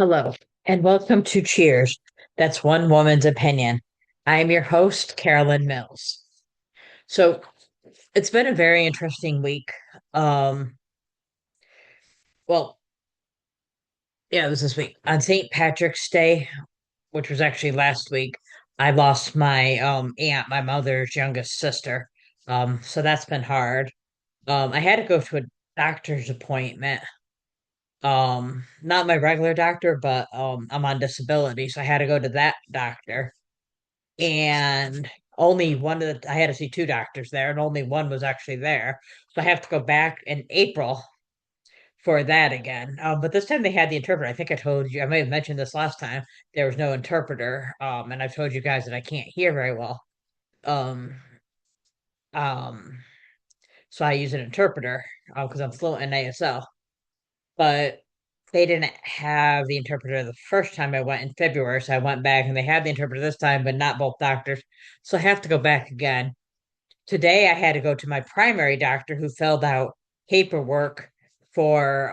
Hello, and welcome to Cheers. That's one woman's opinion. I am your host, Carolyn Mills. So it's been a very interesting week. Um, well, yeah, it was this week. On St. Patrick's Day, which was actually last week, I lost my aunt, my mother's youngest sister. So that's been hard. I had to go to a doctor's appointment. Not my regular doctor, but I'm on disability, so I had to go to that doctor. And only one of the I had to see two doctors there, and only one was actually there. So I have to go back in April for that again. But this time they had the interpreter. I think I told you, I may have mentioned this last time. There was no interpreter. And I've told you guys that I can't hear very well. Um, um, so I use an interpreter because I'm fluent in ASL. But they didn't have the interpreter the first time I went in February, so I went back and they had the interpreter this time, but not both doctors. So I have to go back again. Today I had to go to my primary doctor who filled out paperwork for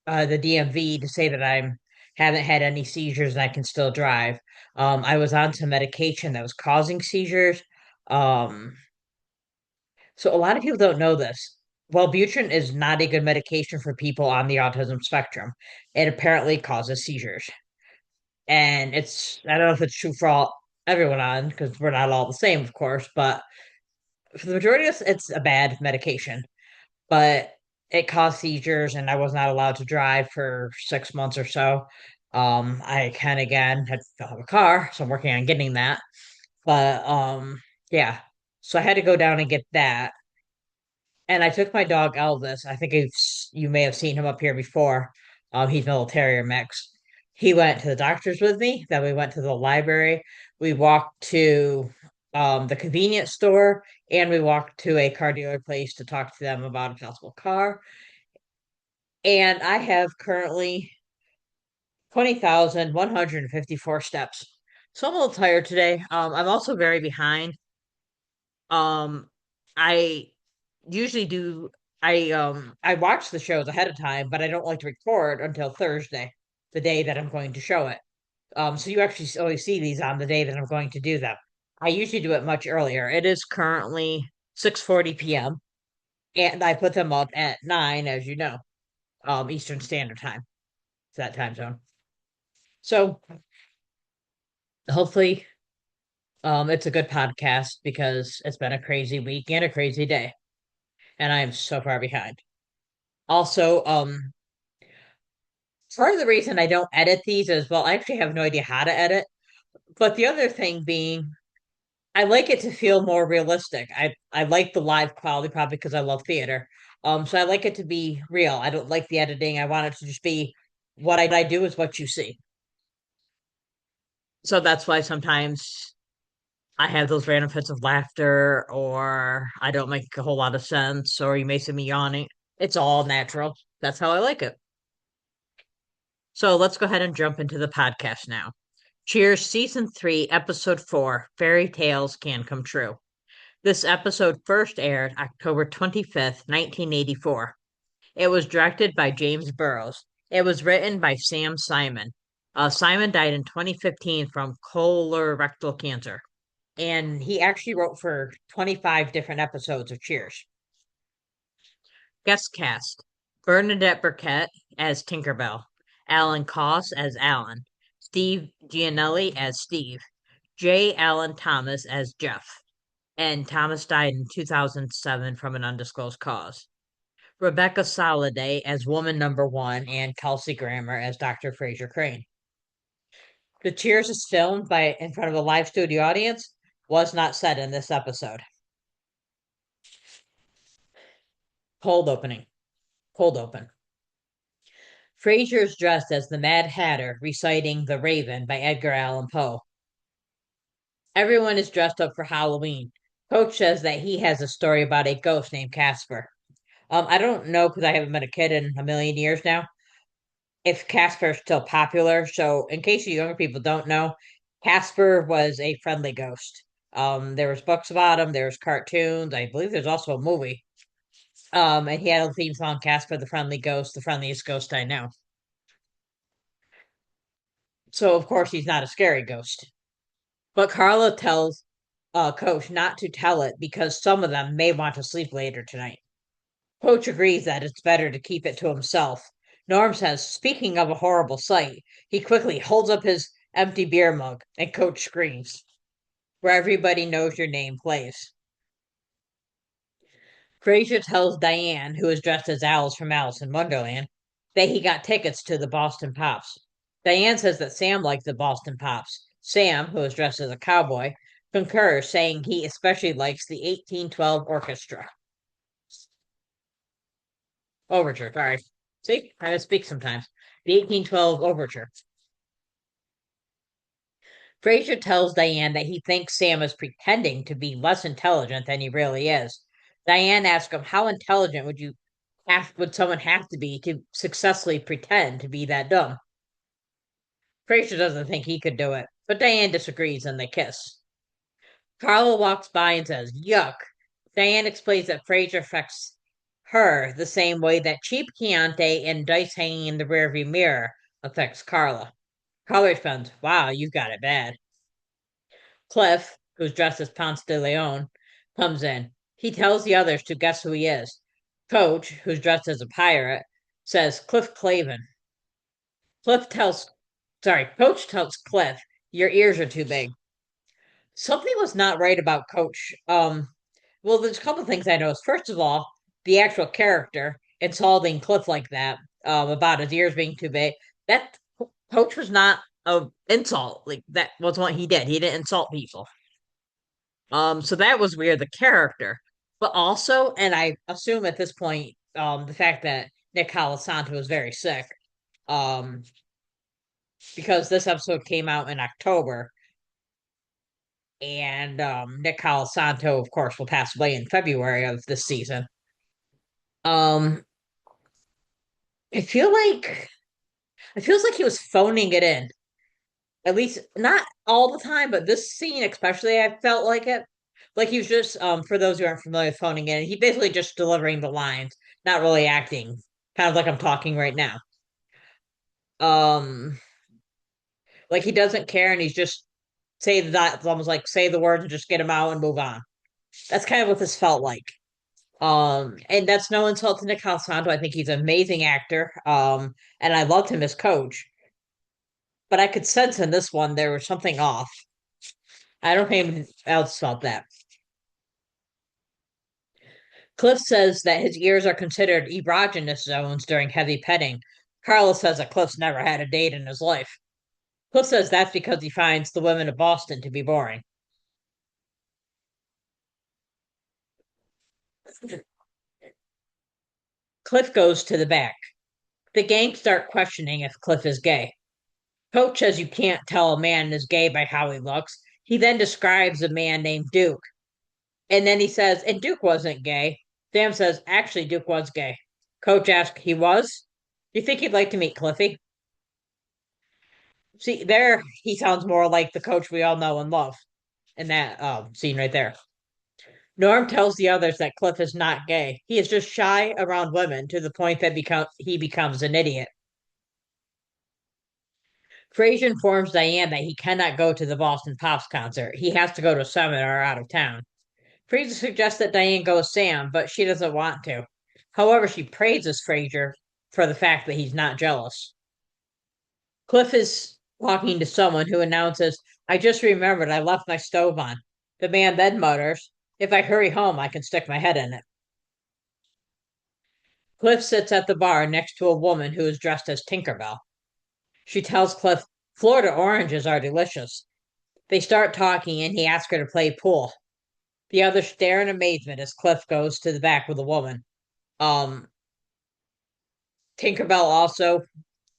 the DMV to say that I'm haven't had any seizures and I can still drive. I was on some medication that was causing seizures. Um, so a lot of people don't know this. Wellbutrin is not a good medication for people on the autism spectrum. It apparently causes seizures. And I don't know if it's true for everyone on, because we're not all the same, of course, but for the majority of us, it's a bad medication. But it caused seizures, and I was not allowed to drive for 6 months or so. I can again had to have a car, so I'm working on getting that. But yeah, so I had to go down and get that. And I took my dog Elvis. I think you may have seen him up here before. He's a little terrier mix. He went to the doctor's with me. Then we went to the library. We walked to the convenience store, and we walked to a car dealer place to talk to them about a possible car. And I have currently 20,154 steps. So I'm a little tired today. I'm also very behind. Um, I usually do I watch the shows ahead of time, but I don't like to record until Thursday, the day that I'm going to show it. So you actually always see these on the day that I'm going to do them. I usually do it much earlier. It is currently 6:40 p.m. and I put them up at 9, as you know, Eastern Standard Time. It's that time zone. So hopefully it's a good podcast because it's been a crazy week and a crazy day, and I am so far behind. Also, part of the reason I don't edit these is, well, I actually have no idea how to edit. But the other thing being, I like it to feel more realistic. I like the live quality probably because I love theater. So I like it to be real. I don't like the editing. I want it to just be what I do is what you see. So that's why sometimes I have those random fits of laughter, or I don't make a whole lot of sense, or you may see me yawning. It's all natural. That's how I like it. So let's go ahead and jump into the podcast now. Cheers Season 3, Episode 4, Fairy Tales Can Come True. This episode first aired October 25th, 1984. It was directed by James Burrows. It was written by Sam Simon. Simon died in 2015 from colorectal cancer, and he actually wrote for 25 different episodes of Cheers. Guest cast: Bernadette Burkett as Tinkerbell, Alan Coss as Alan, Steve Gianelli as Steve, J. Allen Thomas as Jeff, and Thomas died in 2007 from an undisclosed cause. Rebecca Soliday as Woman Number One, and Kelsey Grammer as Dr. Fraser Crane. The Cheers is filmed in front of a live studio audience, was not said in this episode. Cold opening. Cold open. Fraser is dressed as the Mad Hatter reciting The Raven by Edgar Allan Poe. Everyone is dressed up for Halloween. Coach says that he has a story about a ghost named Casper. I don't know because I haven't been a kid in a million years now if Casper is still popular. So, in case you younger people don't know, Casper was a friendly ghost. There was books about him. There was cartoons. I believe there's also a movie. And he had a theme song, Casper the Friendly Ghost, the friendliest ghost I know. So, of course, he's not a scary ghost. But Carla tells Coach not to tell it because some of them may want to sleep later tonight. Coach agrees that it's better to keep it to himself. Norm says, speaking of a horrible sight, he quickly holds up his empty beer mug and Coach screams, where everybody knows your name plays. Frasier tells Diane, who is dressed as Alice from Alice in Wonderland, that he got tickets to the Boston Pops. Diane says that Sam liked the Boston Pops. Sam, who is dressed as a cowboy, concurs, saying he especially likes the 1812 orchestra. Overture, sorry. See, I speak sometimes. The 1812 overture. Frasier tells Diane that he thinks Sam is pretending to be less intelligent than he really is. Diane asks him, how intelligent would someone have to be to successfully pretend to be that dumb? Frasier doesn't think he could do it, but Diane disagrees and they kiss. Carla walks by and says, yuck. Diane explains that Frasier affects her the same way that cheap Chianti and dice hanging in the rearview mirror affects Carla. Carla responds, wow, you've got it bad. Cliff, who's dressed as Ponce de Leon, comes in. He tells the others to guess who he is. Coach, who's dressed as a pirate, says Cliff Clavin. Cliff tells, Coach tells Cliff, your ears are too big. Something was not right about Coach. Well, there's a couple things I noticed. First of all, the actual character insulting Cliff like that, about his ears being too big. That Coach was not a insult. Like that was what he did. He didn't insult people. So that was weird, the character. But also, and I assume at this point, the fact that Nick Colasanto was very sick, um, because this episode came out in October, and Nick Colasanto, of course, will pass away in February of this season. Um, I feel like it feels like he was phoning it in. At least not all the time, but this scene especially, I felt like it. Like he was just, for those who aren't familiar with phoning in, he basically just delivering the lines, not really acting, kind of like I'm talking right now. Um, like he doesn't care, and he's just say that it's almost like say the words and just get them out and move on. That's kind of what this felt like. And that's no insult to Nick Alessandro. I think he's an amazing actor. And I loved him as coach, but I could sense in this one there was something off. I don't think anyone else felt that. Cliff says that his ears are considered erogenous zones during heavy petting. Carlos says that Cliff's never had a date in his life. Cliff says that's because he finds the women of Boston to be boring. Cliff goes to the back. The gang start questioning if Cliff is gay. Coach says you can't tell a man is gay by how he looks. He then describes a man named Duke. And then he says, and Duke wasn't gay. Sam says, actually, Duke was gay. Coach asks, he was? Do you think he'd like to meet Cliffy? See, there he sounds more like the coach we all know and love in that scene right there. Norm tells the others that Cliff is not gay. He is just shy around women to the point that he becomes an idiot. Frazier informs Diane that he cannot go to the Boston Pops concert. He has to go to a seminar out of town. Frazier suggests that Diane go with Sam, but she doesn't want to. However, she praises Frazier for the fact that he's not jealous. Cliff is talking to someone who announces, I just remembered I left my stove on. The man then mutters, if I hurry home, I can stick my head in it. Cliff sits at the bar next to a woman who is dressed as Tinkerbell. She tells Cliff, Florida oranges are delicious. They start talking and he asks her to play pool. The others stare in amazement as Cliff goes to the back with a woman. Um, Tinkerbell also,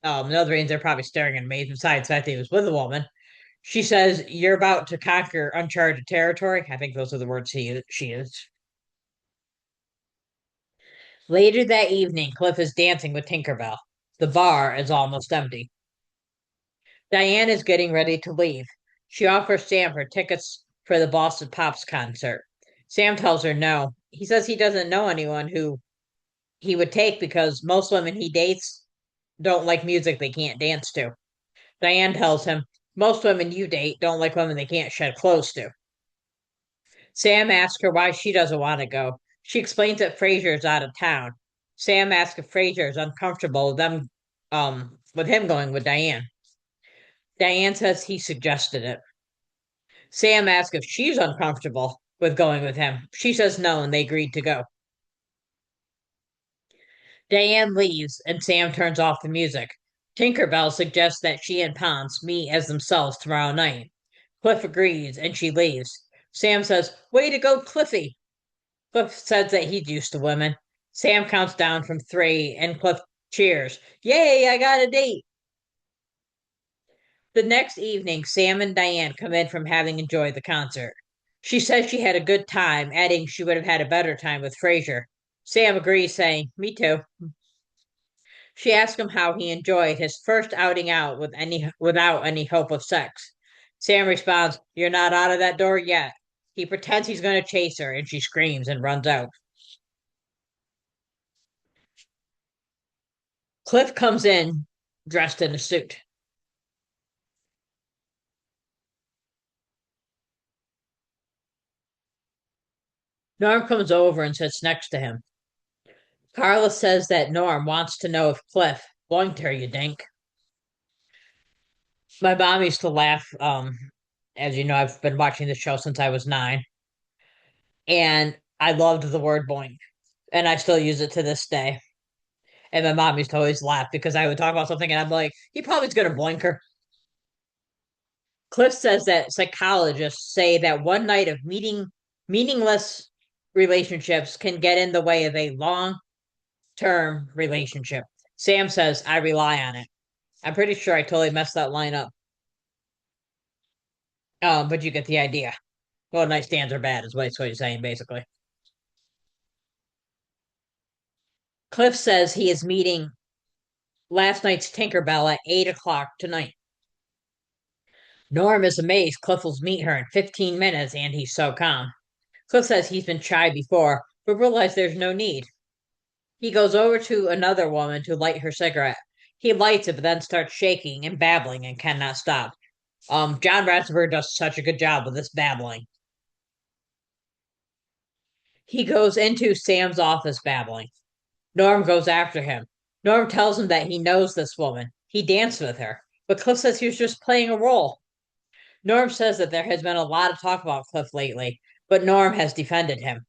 another reason they're probably staring in amazement, besides the fact that he was with a woman. She says, you're about to conquer uncharted territory. I think those are the words she used. Later that evening, Cliff is dancing with Tinkerbell. The bar is almost empty. Diane is getting ready to leave. She offers Sam her tickets for the Boston Pops concert. Sam tells her no. He says he doesn't know anyone who he would take because most women he dates don't like music they can't dance to. Diane tells him, most women you date don't like women they can't shed clothes to. Sam asks her why she doesn't want to go. She explains that Fraser is out of town. Sam asks if Fraser is uncomfortable with him going with Diane. Diane says he suggested it. Sam asks if she's uncomfortable with going with him. She says no, and they agreed to go. Diane leaves, and Sam turns off the music. Tinkerbell suggests that she and Ponce meet as themselves tomorrow night. Cliff agrees, and she leaves. Sam says, "Way to go, Cliffy." Cliff says that he's used to women. Sam counts down from three, and Cliff cheers. Yay, I got a date. The next evening, Sam and Diane come in from having enjoyed the concert. She says she had a good time, adding she would have had a better time with Fraser. Sam agrees, saying, Me too. She asks him how he enjoyed his first outing out without any hope of sex. Sam responds, You're not out of that door yet. He pretends he's going to chase her, and she screams and runs out. Cliff comes in dressed in a suit. Norm comes over and sits next to him. Carla says that Norm wants to know if Cliff boinked her, you dink. My mom used to laugh. As you know, I've been watching the show since I was 9, and I loved the word boink, and I still use it to this day. And my mom used to always laugh because I would talk about something, and I'm like, he probably's gonna boink her. Cliff says that psychologists say that one night of meaningless relationships can get in the way of a long-term relationship. Sam says, I rely on it. I'm pretty sure I totally messed that line up. But you get the idea. Well, nightstands are bad, is what he's saying, basically. Cliff says he is meeting last night's Tinkerbell at 8 o'clock tonight. Norm is amazed Cliff will meet her in 15 minutes, and he's so calm. Cliff says he's been shy before, but realizes there's no need. He goes over to another woman to light her cigarette. He lights it, but then starts shaking and babbling and cannot stop. John Ratzenberger does such a good job with this babbling. He goes into Sam's office babbling. Norm goes after him. Norm tells him that he knows this woman. He danced with her, but Cliff says he was just playing a role. Norm says that there has been a lot of talk about Cliff lately, but Norm has defended him.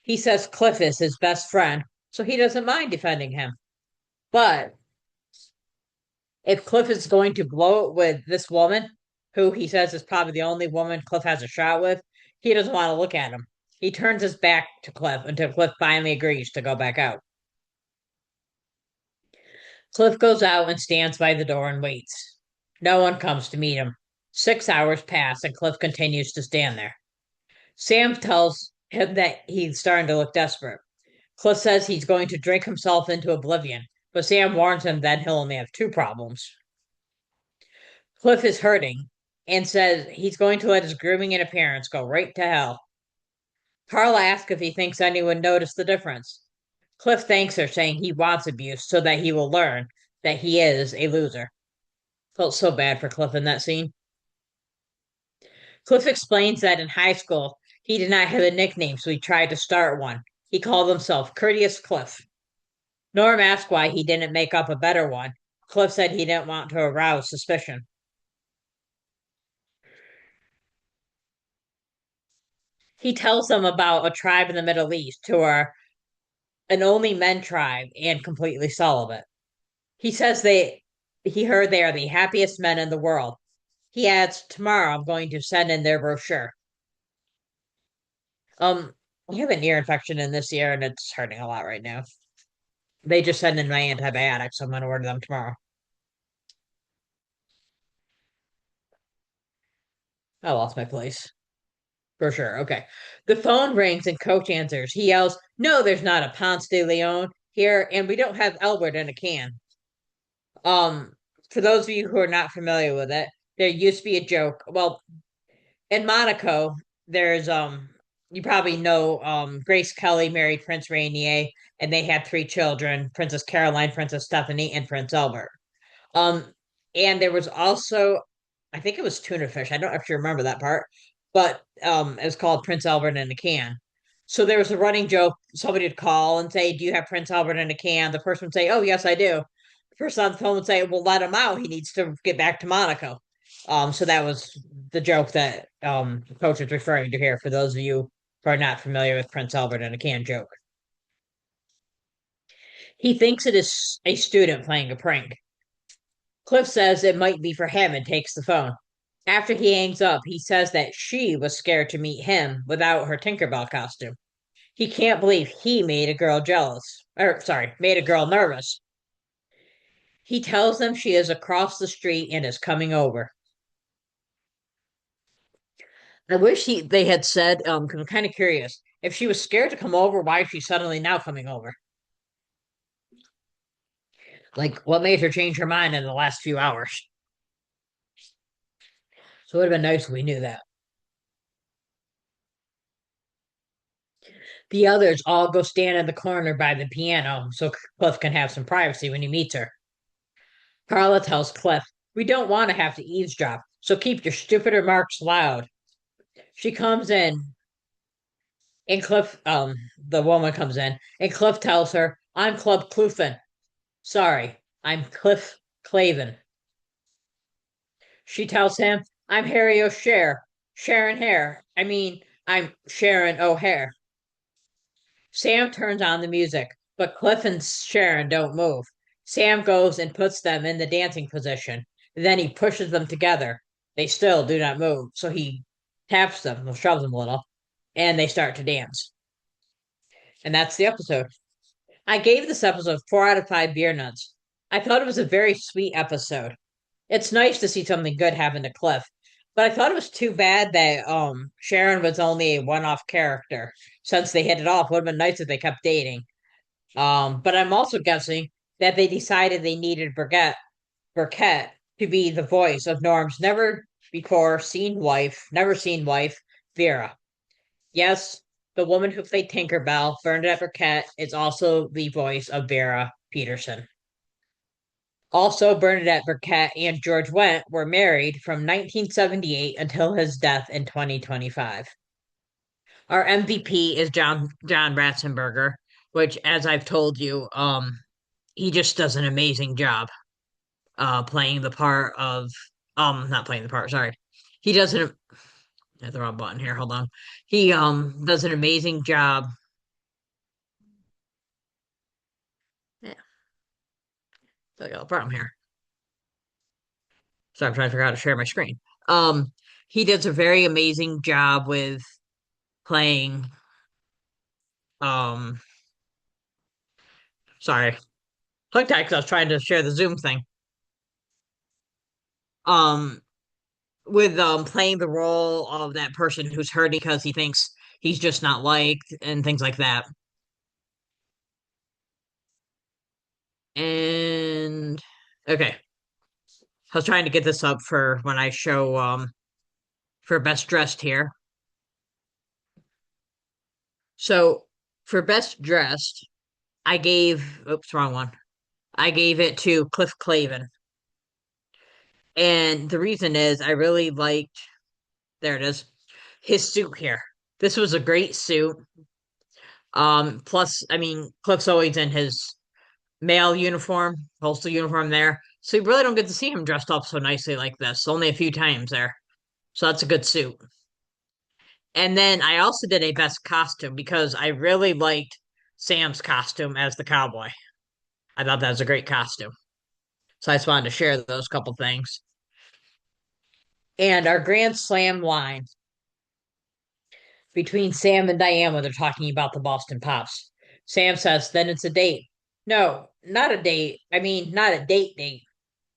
He says Cliff is his best friend, so he doesn't mind defending him. But if Cliff is going to blow it with this woman, who he says is probably the only woman Cliff has a shot with, he doesn't want to look at him. He turns his back to Cliff until Cliff finally agrees to go back out. Cliff goes out and stands by the door and waits. No one comes to meet him. 6 hours pass and Cliff continues to stand there. Sam tells him that he's starting to look desperate. Cliff says he's going to drink himself into oblivion, but Sam warns him that he'll only have two problems. Cliff is hurting and says he's going to let his grooming and appearance go right to hell. Carla asks if he thinks anyone noticed the difference. Cliff thanks her, saying he wants abuse so that he will learn that he is a loser. Felt so bad for Cliff in that scene. Cliff explains that in high school, he did not have a nickname, so he tried to start one. He called himself Courteous Cliff. Norm asked why he didn't make up a better one. Cliff said he didn't want to arouse suspicion. He tells them about a tribe in the Middle East who are an only men tribe and completely celibate. He says he heard they are the happiest men in the world. He adds, Tomorrow I'm going to send in their brochure. I have an ear infection in this ear and it's hurting a lot right now. They just sent in my antibiotics, so I'm gonna order them tomorrow. I lost my place. Brochure. Okay. The phone rings and Coach answers. He yells, No, there's not a Ponce de Leon here, and we don't have Albert in a can. Um, for those of you who are not familiar with it, there used to be a joke. Well, in Monaco, there's you probably know Grace Kelly married Prince Rainier, and they had three children: Princess Caroline, Princess Stephanie, and Prince Albert. Um, And there was also, I think it was tuna fish. I don't actually remember that part, but it was called Prince Albert in a can. So there was a running joke. Somebody would call and say, "Do you have Prince Albert in a can?" The person would say, "Oh, yes, I do." The person on the phone would say, "Well, let him out. He needs to get back to Monaco." So that was the joke that the coach is referring to here. For those of you who are not familiar with Prince Albert in a can joke, he thinks it is a student playing a prank. Cliff says it might be for him and takes the phone. After he hangs up, he says that she was scared to meet him without her Tinkerbell costume. He can't believe he made a girl jealous. Or, sorry, made a girl nervous. He tells them she is across the street and is coming over. I wish they had said, because I'm kind of curious. If she was scared to come over, why is she suddenly now coming over? Like, what made her change her mind in the last few hours? So it would have been nice if we knew that. The others all go stand in the corner by the piano so Cliff can have some privacy when he meets her. Carla tells Cliff, "We don't want to have to eavesdrop, so keep your stupid remarks loud." She comes in, and the woman comes in, and Cliff tells her, "I'm Club Clufin. Sorry, I'm Cliff Clavin." She tells him, "I'm Harry O'Share, Sharon Hare. I mean, I'm Sharon O'Hare." Sam turns on the music, but Cliff and Sharon don't move. Sam goes and puts them in the dancing position. Then he pushes them together. They still do not move, so he taps them, or shoves them a little, and they start to dance. And that's the episode. I gave this episode 4 out of 5 beer nuts. I thought it was a very sweet episode. It's nice to see something good happen to Cliff, but I thought it was too bad that Sharon was only a one-off character. Since they hit it off, would have been nice if they kept dating. But I'm also guessing that they decided they needed Burkett to be the voice of Norm's never seen wife, Vera. Yes, the woman who played Tinkerbell, Bernadette Burkett, is also the voice of Vera Peterson. Also, Bernadette Burkett and George Wendt were married from 1978 until his death in 2025. Our MVP is John Ratzenberger, which, as I've told you, he just does an amazing job playing the part of not playing the part, sorry. He does an Hit the wrong button here, hold on. He does an amazing job. Yeah, I got a problem here. So I'm trying to figure out how to share my screen. Um he does a very amazing job with playing um sorry. Click that because I was trying to share the Zoom thing. Um with playing the role of that person who's hurting because he thinks he's just not liked and things like that. And okay, I was trying to get this up for when I show for best dressed here. So for best dressed, I gave oops, wrong one. I gave it to Cliff Clavin. And the reason is I really liked there it is, his suit here. This was a great suit. Plus, I mean, Cliff's always in his male uniform, postal uniform there. So you really don't get to see him dressed up so nicely like this, only a few times there. So that's a good suit. And then I also did a best costume because I really liked Sam's costume as the cowboy. I thought that was a great costume. So I just wanted to share those couple things. And our Grand Slam line between Sam and Diane when they're talking about the Boston Pops. Sam says, "Then it's a date." No, not a date. I mean, not a date.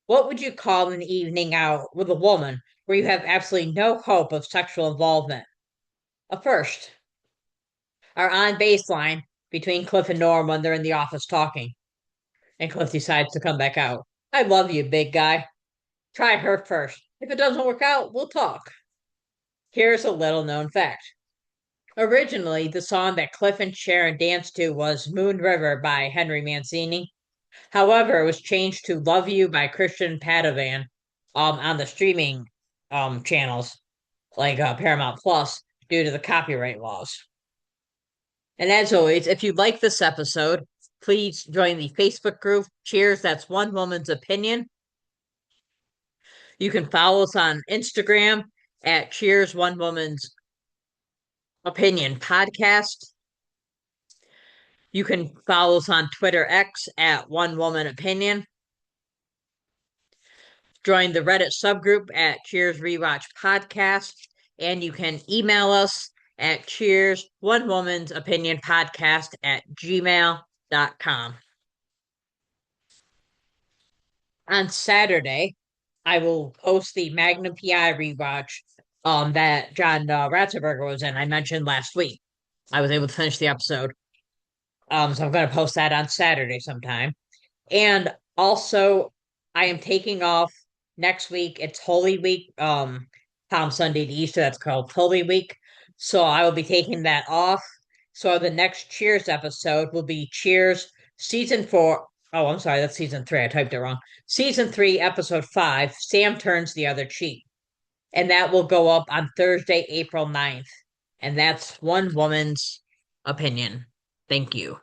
What would you call an evening out with a woman where you have absolutely no hope of sexual involvement? A first. Our on baseline between Cliff and Norm when they're in the office talking, and Cliff decides to come back out. "I love you, big guy. Try her first. If it doesn't work out, we'll talk." Here's a little known fact. Originally, the song that Cliff and Sharon danced to was Moon River by Henry Mancini. However, it was changed to Love You by Christian Padovan on the streaming channels like Paramount Plus due to the copyright laws. And as always, if you like this episode, please join the Facebook group. Cheers, that's one woman's opinion. You can follow us on Instagram at Cheers One Woman's Opinion Podcast. You can follow us on Twitter X at One Woman Opinion. Join the Reddit subgroup at Cheers Rewatch Podcast. And you can email us at Cheers One Woman's Opinion Podcast at gmail.com. On Saturday, I will post the Magnum PI rewatch that John Ratzenberger was in. I mentioned last week. I was able to finish the episode. So I'm going to post that on Saturday sometime. And also, I am taking off next week. It's Holy Week, Palm Sunday to Easter. That's called Holy Week. So I will be taking that off. So the next Cheers episode will be Cheers season four. Oh, I'm sorry, that's season three. I typed it wrong. Season three, episode five. Sam turns the other cheek, and that will go up on Thursday, April 9th. And that's one woman's opinion. Thank you.